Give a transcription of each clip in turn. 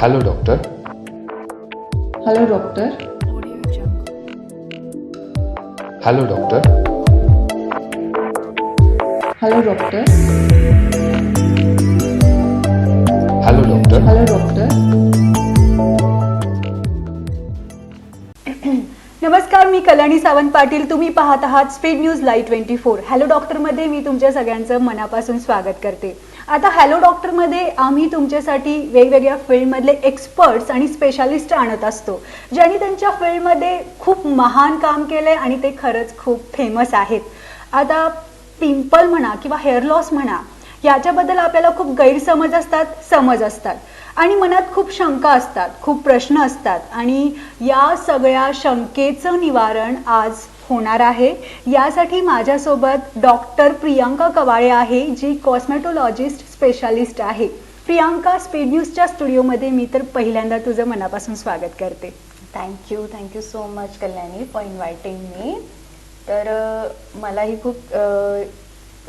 Hello doctor. Hello doctor. Hello doctor. Hello doctor. Hello doctor. Hello doctor. नमस्कार, मी कल्याणी सावंत पाटील. तुम्ही पाहत आहात स्पीड न्यूज लाईव्ह 24. हॅलो डॉक्टरमध्ये मी तुमच्या सगळ्यांचं मनापासून स्वागत करते. आता हॅलो डॉक्टरमध्ये आम्ही तुमच्यासाठी वेगवेगळ्या फील्डमधले एक्सपर्ट्स आणि स्पेशालिस्ट आणत असतो, ज्यांनी त्यांच्या फील्डमध्ये खूप महान काम केलं आहे आणि ते खरंच खूप फेमस आहेत. आता पिंपल म्हणा किंवा हेअर लॉस म्हणा, याच्याबद्दल आपल्याला खूप गैरसमज असतात आणि मनात खूप शंका असतात, खूप प्रश्न असतात आणि या सगळ्या शंकेचं निवारण आज होणार आहे. यासाठी माझ्यासोबत डॉक्टर प्रियांका कवाळे आहे, जी कॉस्मेटोलॉजिस्ट स्पेशालिस्ट आहे. प्रियांका, स्पीड न्यूजच्या स्टुडिओमध्ये मी तर पहिल्यांदा तुझं मनापासून स्वागत करते. Thank you so much Kalyani for inviting me. तर मलाही खूप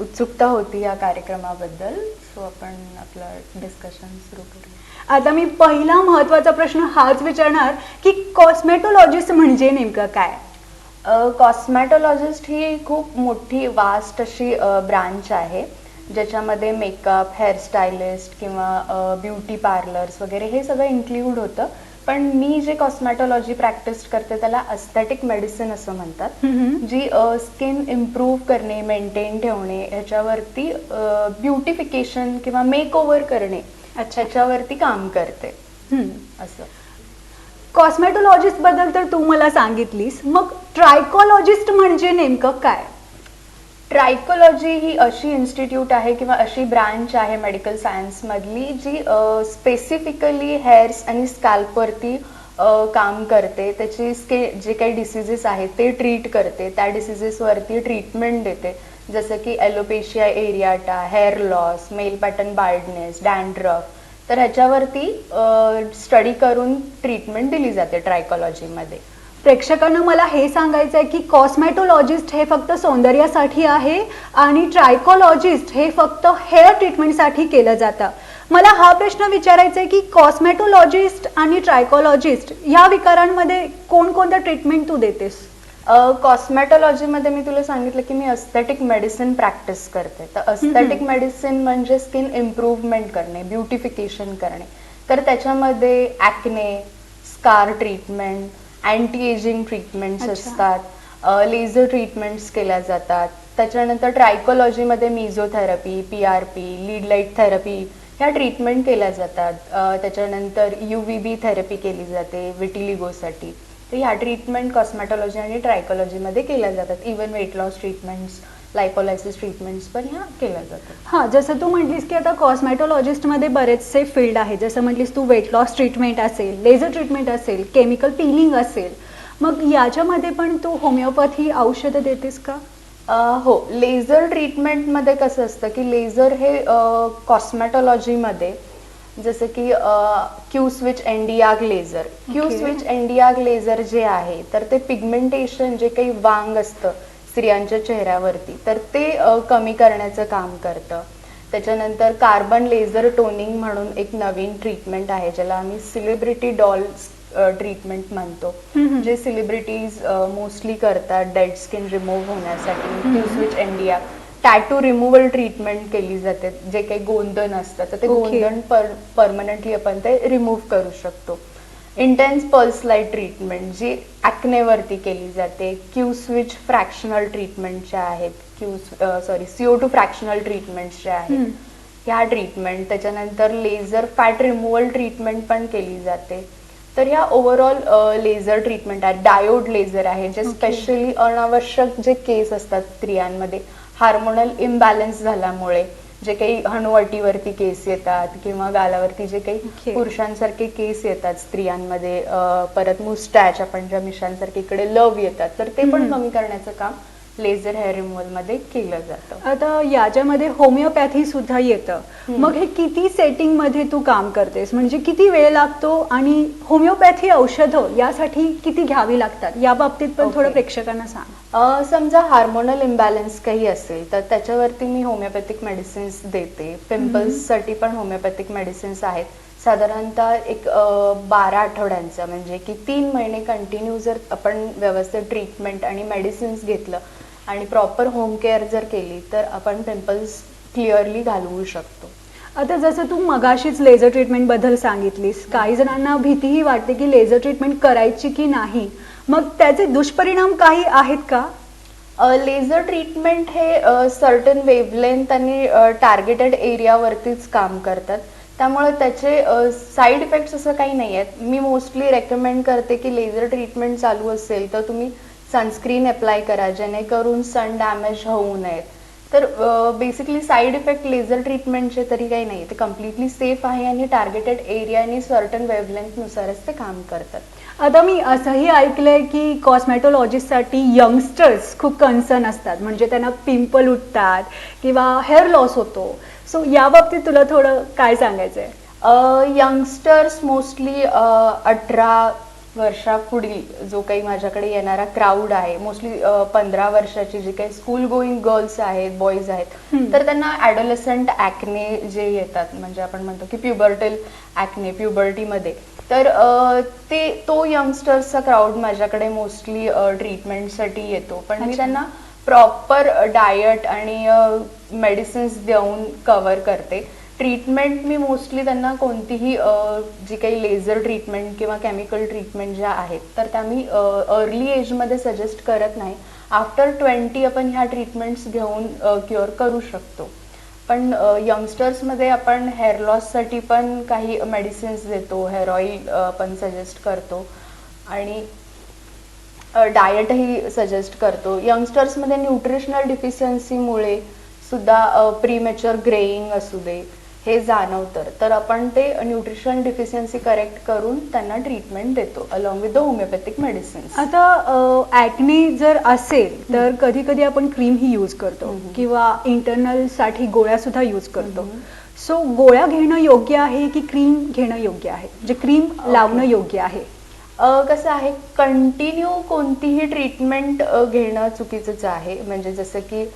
उत्सुकता होती या कार्यक्रमाबद्दल, सो आपण आपलं डिस्कशन सुरू करूया. आता मी पहिला महत्त्वाचा प्रश्न हाच विचारणार की कॉस्मेटोलॉजिस्ट म्हणजे नेमकं काय? कॉस्मॅटोलॉजिस्ट ही खूप मोठी वास्ट अशी ब्रांच आहे, ज्याच्यामध्ये मेकअप, हेअरस्टायलिस्ट किंवा ब्युटी पार्लर्स वगैरे हे सगळं इन्क्ल्यूड होतं. पण मी जे कॉस्मॅटोलॉजी प्रॅक्टिस करते त्याला अस्थेटिक मेडिसिन असं म्हणतात, जी स्किन इम्प्रूव्ह करणे, मेंटेन ठेवणे, ह्याच्यावरती ब्युटिफिकेशन किंवा मेक ओव्हर करणे ह्याच्यावरती काम करते. असं. कॉस्मेटोलॉजिस्ट बद्दल तर तू मला सांगितलीस, मग ट्रायकोलॉजिस्ट म्हणजे नेमकं काय? ट्रायकोलॉजी ही अशी इन्स्टिट्यूट आहे किंवा अशी ब्रांच आहे मेडिकल सायन्स मधली, जी स्पेसिफिकली हेअर्स आणि स्कॅल्पवरती काम करते. त्याची जे काही डिसिजेस आहेत ते ट्रीट करते, त्या डिसिजेसवरती ट्रीटमेंट देते, जसं की alopecia areata, hair loss, male pattern baldness, dandruff. तर ह्याच्यावरती स्टडी करून ट्रीटमेंट दिली जाते ट्रायकोलॉजीमध्ये. प्रेक्षकांना मला हे सांगायचं आहे की कॉस्मेटोलॉजिस्ट हे फक्त सौंदर्यासाठी आहे आणि ट्रायकोलॉजिस्ट हे फक्त हेअर ट्रीटमेंटसाठी केलं जातं. मला हा प्रश्न विचारायचा आहे की कॉस्मेटोलॉजिस्ट आणि ट्रायकोलॉजिस्ट या विकारांमध्ये कोणकोणत्या ट्रीटमेंट तू देतेस? कॉस्मॅटोलॉजीमध्ये मी तुला सांगितलं की मी अस्थेटिक मेडिसिन प्रॅक्टिस करते. तर अस्थेटिक मेडिसिन म्हणजे स्किन इम्प्रूव्हमेंट करणे, ब्युटिफिकेशन करणे. तर त्याच्यामध्ये acne, scar treatment, anti ageing treatments असतात, लेझर ट्रीटमेंट्स केल्या जातात. त्याच्यानंतर ट्रायकोलॉजीमध्ये मिझोथेरपी, PRP, लीड लाईट थेरपी ह्या ट्रीटमेंट केल्या जातात. त्याच्यानंतर UVB थेरपी केली जाते विटिलिगोसाठी. तर ह्या ट्रीटमेंट कॉस्मॅटोलॉजी आणि ट्रायकोलॉजीमध्ये केल्या जातात. Even weight loss treatments, lipolysis treatments पण ह्या केल्या जातात. हां, जसं तू म्हटलीस की आता कॉस्मॅटोलॉजिस्टमध्ये बरेचसे फील्ड आहे. जसं म्हटलीस तू, वेट लॉस ट्रीटमेंट असेल, लेझर ट्रीटमेंट असेल, केमिकल पिलिंग असेल. मग याच्यामध्ये पण तू होमिओपॅथी औषधं देतेस का? हो, लेझर ट्रीटमेंटमध्ये कसं असतं की लेझर हे कॉस्मॅटोलॉजीमध्ये जसं की Q switch ND YAG laser. Q switch ND YAG laser जे आहे तर ते पिगमेंटेशन, जे काही वांग असतं स्त्रियांच्या चेहऱ्यावरती, तर ते कमी करण्याचं काम करतं. त्याच्यानंतर कार्बन लेझर टोनिंग म्हणून एक नवीन ट्रीटमेंट आहे, ज्याला आम्ही सेलिब्रिटी डॉल्स ट्रीटमेंट म्हणतो, जे सेलिब्रिटीज मोस्टली करतात डेड स्किन रिमूव्ह होण्यासाठी. Q switch ND YAG tattoo removal treatment केली जाते. जे काही गोंधन असतं तर ते गोंधन परमनंटली आपण ते रिमूव्ह करू शकतो. इंटेन्स पल्स लाईट ट्रीटमेंट जी ॲक्नेवरती केली जाते. क्यू स्विच फ्रॅक्शनल ट्रीटमेंट ज्या आहेत, CO2 फ्रॅक्शनल ट्रीटमेंट्स ज्या आहेत ह्या ट्रीटमेंट. त्याच्यानंतर लेझर फॅट रिमूव्हल ट्रीटमेंट पण केली जाते. तर ह्या ओव्हरऑल लेझर ट्रीटमेंट आहे. डायोड लेझर आहे, जे स्पेशली अनावश्यक जे केस असतात स्त्रियांमध्ये हार्मोनल इम्बॅलन्स झाल्यामुळे, जे काही हनुवटीवरती केस येतात किंवा गालावरती जे काही पुरुषांसारखे केस येतात स्त्रियांमध्ये, परत मुस्टॅच, आपण ज्या मिशांसारखे इकडे लव येतात, तर ते पण कमी करण्याचं काम लेझर हेअर रिमूव्हल मध्ये केलं जातं. आता याच्यामध्ये होमिओपॅथी सुद्धा येतं. मग हे किती सेटिंग मध्ये तू काम करतेस, म्हणजे किती वेळ लागतो आणि होमिओपॅथी औषधं यासाठी किती घ्यावी लागतात, या बाबतीत पण थोडं प्रेक्षकांना सांग. समजा हार्मोनल इम्बॅलन्स काही असेल तर त्याच्यावरती मी होमिओपॅथिक मेडिसिन्स देते. पिंपल्ससाठी पण होमिओपॅथिक मेडिसिन्स आहेत. साधारणतः एक 12 आठवड्यांचा, म्हणजे की 3 महिने कंटिन्यू जर आपण व्यवस्थित ट्रीटमेंट आणि मेडिसिन्स घेतलं आणि प्रॉपर होम केअर जर केली तर आपण पिंपल्स क्लिअरली घालवू शकतो. आता जसं तू मगाशीच लेझर ट्रीटमेंट बद्दल सांगितलीस, काही जणांना भीतीही वाटते की लेझर ट्रीटमेंट करायची की नाही, मग त्याचे दुष्परिणाम काही आहेत का? लेझर ट्रीटमेंट हे सर्टन वेवलेंथ आणि टार्गेटेड एरियावरतीच काम करतात, त्यामुळे त्याचे साईड इफेक्ट्स असं काही नाही आहेत. मी मोस्टली रेकमेंड करते की लेझर ट्रीटमेंट चालू असेल तर तुम्ही सनस्क्रीन अप्लाय करा, जेणेकरून सन डॅमेज होऊ नयेत. तर बेसिकली साईड इफेक्ट लेझर ट्रीटमेंटचे तरी काही नाही, ते कम्प्लिटली सेफ आहे आणि टार्गेटेड एरिया आणि सर्टन वेवलेंथनुसारच ते काम करतात. आता मी असंही ऐकलंय की कॉस्मॅटॉलॉजिस्टसाठी यंगस्टर्स खूप कन्सर्न असतात, म्हणजे त्यांना पिंपल उठतात किंवा हेअर लॉस होतो. सो या बाबतीत तुला थोडं काय सांगायचंय? यंगस्टर्स मोस्टली 18 वर्षापुढील जो काही माझ्याकडे येणारा क्राऊड आहे, मोस्टली 15 वर्षाची जी काही स्कूल गोईंग गर्ल्स आहेत, बॉईज आहेत, तर त्यांना ॲडोलेसंट ॲक्ने जे येतात, म्हणजे आपण म्हणतो की प्युबर्टल ॲक्ने प्युबर्टीमध्ये, तर तो यंगस्टर्सचा क्राऊड माझ्याकडे मोस्टली ट्रीटमेंटसाठी येतो. पण मी त्यांना प्रॉपर डायट आणि मेडिसिन्स देऊन कव्हर करते. ट्रीटमेंट मी मोस्टली त्यांना कोणतीही जी काही लेझर ट्रीटमेंट किंवा केमिकल ट्रीटमेंट ज्या आहेत तर त्या मी अर्ली एजमध्ये सजेस्ट करत नाही. आफ्टर 20 आपण ह्या ट्रीटमेंट्स घेऊन क्युअर करू शकतो. पण यंगस्टर्समध्ये आपण हेअर लॉससाठी पण काही मेडिसिन्स देतो, हेअर ऑइल पण सजेस्ट करतो आणि डायटही सजेस्ट करतो. यंगस्टर्समध्ये न्यूट्रिशनल डिफिशियन्सीमुळे सुद्धा प्रीमॅच्युअर ग्रेइंग असू दे हे जाणवतं, तर आपण ते न्यूट्रिशन डिफिशियन्सी करेक्ट करून त्यांना ट्रीटमेंट देतो along with the homeopathic medicines. आता ॲक्ने जर असेल तर कधी कधी आपण क्रीम ही यूज करतो किंवा इंटरनल साठी गोळ्या सुद्धा यूज करतो. सो गोळ्या घेणं योग्य आहे की क्रीम घेणं योग्य आहे, म्हणजे क्रीम लावणं योग्य आहे? कसं आहे, कंटिन्यू कोणतीही ट्रीटमेंट घेणं चुकीचंच आहे. म्हणजे जसं की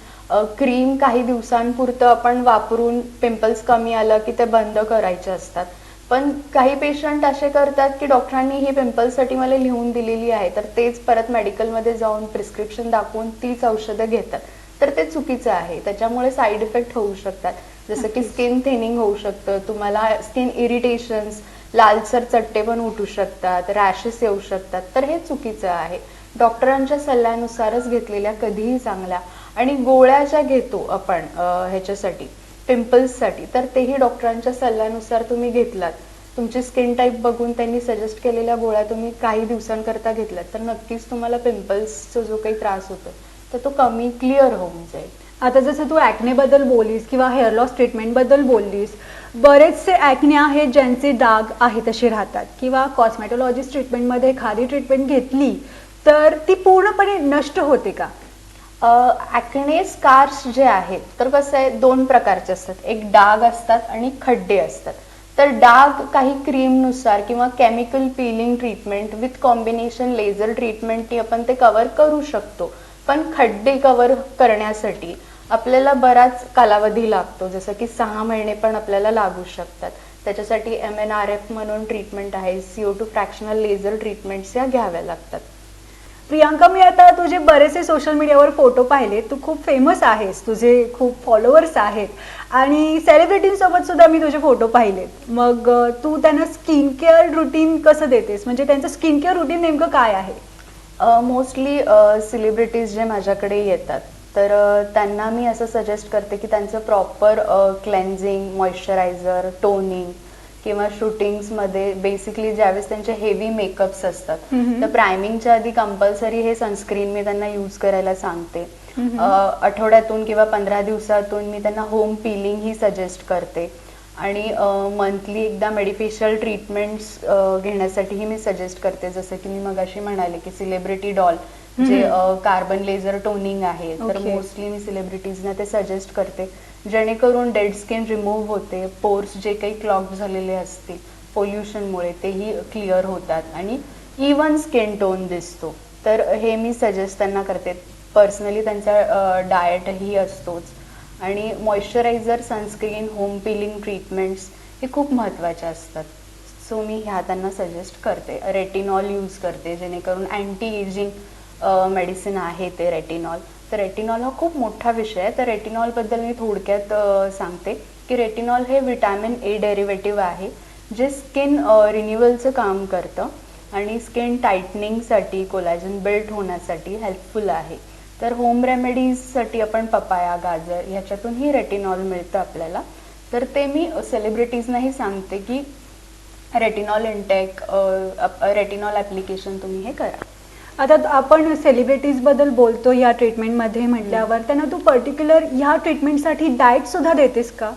क्रीम काही दिवसांपुरतं आपण वापरून पिंपल्स कमी आलं की ते बंद करायचे असतात. पण काही पेशंट असे करतात की डॉक्टरांनी ही पिंपल्ससाठी मला लिहून दिलेली आहे, तर तेच परत मेडिकलमध्ये जाऊन प्रिस्क्रिप्शन दाखवून तीच औषधं घेतात, तर ते चुकीचं आहे. त्याच्यामुळे साईड इफेक्ट होऊ शकतात, जसं की स्किन थिनिंग होऊ शकतं, तुम्हाला स्किन इरिटेशन्स, लालसर चट्टे पण उठू शकतात, रॅशेस येऊ शकतात, तर हे चुकीचं आहे. डॉक्टरांच्या सल्ल्यानुसारच घेतलेल्या कधीही चांगल्या. आणि गोळ्या ज्या घेतो आपण ह्याच्यासाठी पिंपल्ससाठी, तर तेही डॉक्टरांच्या सल्ल्यानुसार तुम्ही घेतलात, तुमची स्किन टाईप बघून त्यांनी सजेस्ट केलेल्या गोळ्या तुम्ही काही दिवसांकरता घेतलात, तर नक्कीच तुम्हाला पिंपल्सचा जो काही त्रास होतो तर तो कमी क्लिअर होऊन जाईल. आता जसं तू ॲक्नेबद्दल बोललीस किंवा हेअर लॉस ट्रीटमेंटबद्दल बोललीस, बरेचसे ॲक्ने आहेत ज्यांचे डाग आहे तसे राहतात किंवा कॉस्मॅटॉलॉजिस्ट ट्रीटमेंटमध्ये एखादी ट्रीटमेंट घेतली तर ती पूर्णपणे नष्ट होते का? ॲक्ने स्कार्स जे आहेत तर कसं आहे, 2 प्रकारचे असतात, एक डाग असतात आणि खड्डे असतात. तर डाग काही क्रीमनुसार किंवा chemical peeling treatment with combination laser ट्रीटमेंटनी आपण ते कव्हर करू शकतो. पण खड्डे कव्हर करण्यासाठी आपल्याला बराच कालावधी लागतो, जसं की 6 महिने पण आपल्याला लागू शकतात. त्याच्यासाठी MNRF म्हणून ट्रीटमेंट आहे, CO2 फ्रॅक्शनल लेझर ट्रीटमेंट्स या घ्याव्या लागतात. प्रियांका, मी आता तुझे बरेचसे सोशल मीडियावर फोटो पाहिले, तू खूप फेमस आहेस, तुझे खूप फॉलोअर्स आहेत आणि सेलिब्रिटींसोबत सुद्धा मी तुझे फोटो पाहिलेत. मग तू त्यांना स्किन केअर रुटीन कसं देतेस, म्हणजे त्यांचं स्किन केअर रुटीन नेमकं काय आहे? मोस्टली सेलिब्रिटीज जे माझ्याकडे येतात तर त्यांना मी असं सजेस्ट करते की त्यांचं प्रॉपर क्लेन्झिंग, मॉइश्चरायझर, टोनिंग किंवा शूटिंग्समध्ये बेसिकली ज्यावेळेस त्यांचे हेवी मेकअप्स असतात तर प्रायमिंगच्या आधी कंपल्सरी हे सनस्क्रीन मी त्यांना यूज करायला सांगते. आठवड्यातून किंवा 15 दिवसातून मी त्यांना होम पिलिंग ही सजेस्ट करते आणि मंथली एकदा मेडिफेशियल ट्रीटमेंट्स घेण्यासाठीही मी सजेस्ट करते. जसं की मी मगाशी म्हणाले की सेलिब्रिटी डॉल जे कार्बन लेझर टोनिंग आहे, तर मोस्टली मी सेलिब्रिटीजना ते सजेस्ट करते, जेणेकरून डेड स्किन रिमूव्ह होते, पोर्स जे काही क्लॉग झालेले असतील पोल्युशनमुळे तेही क्लिअर होतात आणि इवन स्किन टोन दिसतो. तर हे मी सजेस्ट त्यांना करते. पर्सनली त्यांचा डाएटही असतोच आणि मॉइश्चरायझर, सनस्क्रीन, होम पिलिंग ट्रीटमेंट्स हे खूप महत्त्वाचे असतात. सो मी ह्या त्यांना सजेस्ट करते. रेटिनॉल यूज करते, जेणेकरून अँटी एजिंग मेडिसिन आहे ते रेटिनॉल. तर रेटिनॉल हा खूप मोठा विषय आहे. तर रेटिनॉलबद्दल मी थोडक्यात सांगते की रेटिनॉल हे विटॅमिन ए डेरिव्हेटिव्ह आहे, जे स्किन रिन्युअलचं काम करतं आणि स्किन टाईटनिंगसाठी, कोलॅजन बिल्ड होण्यासाठी हेल्पफुल आहे. तर होम रेमेडीजसाठी आपण पपाया, गाजर ह्याच्यातूनही रेटिनॉल मिळतं आपल्याला. तर ते मी सेलिब्रिटीजनाही सांगते की रेटिनॉल इंटेक, रेटिनॉल ॲप्लिकेशन तुम्ही हे करा. आता आपण सेलिब्रिटीजबद्दल बोलतो या ट्रीटमेंटमध्ये म्हटल्यावर, त्यांना तू पर्टिक्युलर ह्या ट्रीटमेंटसाठी डाएट सुद्धा देतेस का?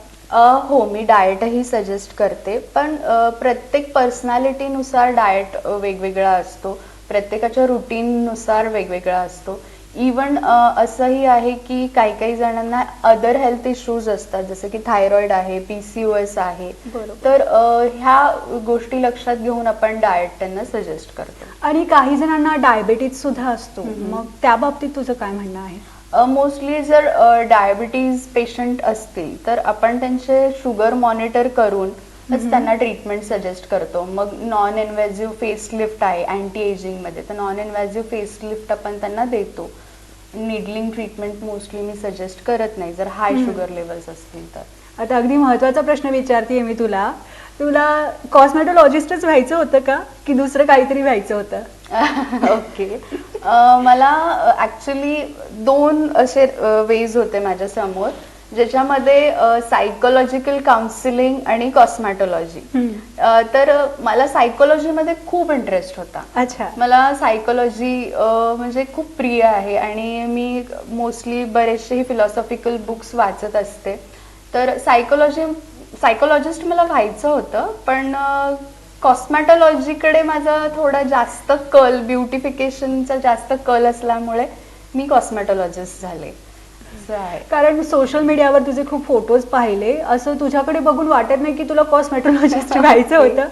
हो, मी डाएटही सजेस्ट करते, पण प्रत्येक पर्सनॅलिटीनुसार डाएट वेगवेगळा असतो, प्रत्येकाच्या रुटीननुसार वेगवेगळा असतो. इवन असंही आहे की काही काही जणांना अदर हेल्थ इश्यूज असतात, जसं की थायरॉइड आहे, PCOS आहे. बरोबर. तर ह्या गोष्टी लक्षात घेऊन आपण डाएट त्यांना सजेस्ट करतो. आणि काही जणांना डायबिटीज सुद्धा असतो, मग त्या बाबतीत तुझं काय म्हणणं आहे? मोस्टली जर डायबिटीज पेशंट असतील तर आपण त्यांचे शुगर मॉनिटर करून त्यांना ट्रीटमेंट सजेस्ट करतो. मग नॉन इन्व्हेजिव्ह फेसलिफ्ट आहे अँटी एजिंगमध्ये, तर नॉन इन्व्हेजिव्ह फेसलिफ्ट आपण त्यांना देतो. निडलिंग ट्रीटमेंट मोस्टली मी सजेस्ट करत नाही जर हाय शुगर लेवल्स असतील तर. आता अगदी महत्त्वाचा प्रश्न विचारते मी तुला कॉस्मेटॉलॉजिस्टच व्हायचं होतं का की दुसरं काहीतरी व्हायचं होतं? ओके. मला ॲक्च्युली 2 असे वेज होते माझ्या समोर, ज्याच्यामध्ये सायकोलॉजिकल काउन्सिलिंग आणि कॉस्मॅटॉलॉजी. तर मला सायकोलॉजीमध्ये खूप इंटरेस्ट होता. अच्छा. मला सायकोलॉजी म्हणजे खूप प्रिय आहे आणि मी मोस्टली बरेचसे फिलॉसॉफिकल बुक्स वाचत असते. तर सायकोलॉजिस्ट मला व्हायचं होतं, पण कॉस्मॅटॉलॉजीकडे माझा थोडा जास्त कल, ब्युटिफिकेशनचा जास्त कल असल्यामुळे मी कॉस्मॅटॉलॉजिस्ट झाले. कारण सोशल मीडियावर तुझे खूप फोटोज पाहिले, असं तुझ्याकडे बघून वाटत नाही की तुला कॉस्मॅटॉलॉजिस्ट व्हायचं होतं.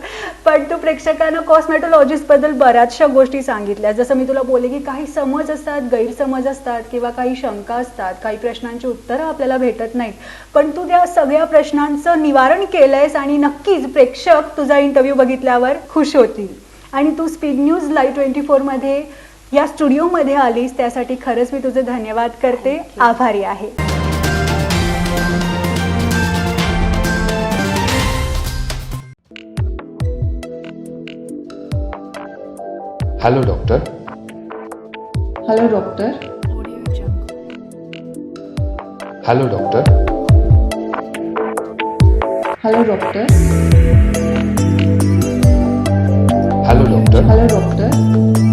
पण तू प्रेक्षकांना कॉस्मॅटॉलॉजिस्ट बद्दल बऱ्याचशा गोष्टी सांगितल्या. जसं मी तुला बोलले की काही समज असतात, गैरसमज असतात किंवा काही शंका असतात, काही प्रश्नांची उत्तरं आपल्याला भेटत नाहीत, पण तू त्या सगळ्या प्रश्नांचं निवारण केलंयस आणि नक्कीच प्रेक्षक तुझा इंटरव्ह्यू बघितल्यावर खुश होतील. आणि तू स्पीड न्यूज लाईव्ह 24 मध्ये या स्टुडिओमध्ये आलीस, त्यासाठी खरंच मी तुझे धन्यवाद करते. आभारी आहे. Hello doctor. Hello doctor. Hello doctor. Hello doctor. Hello doctor. Hello doctor.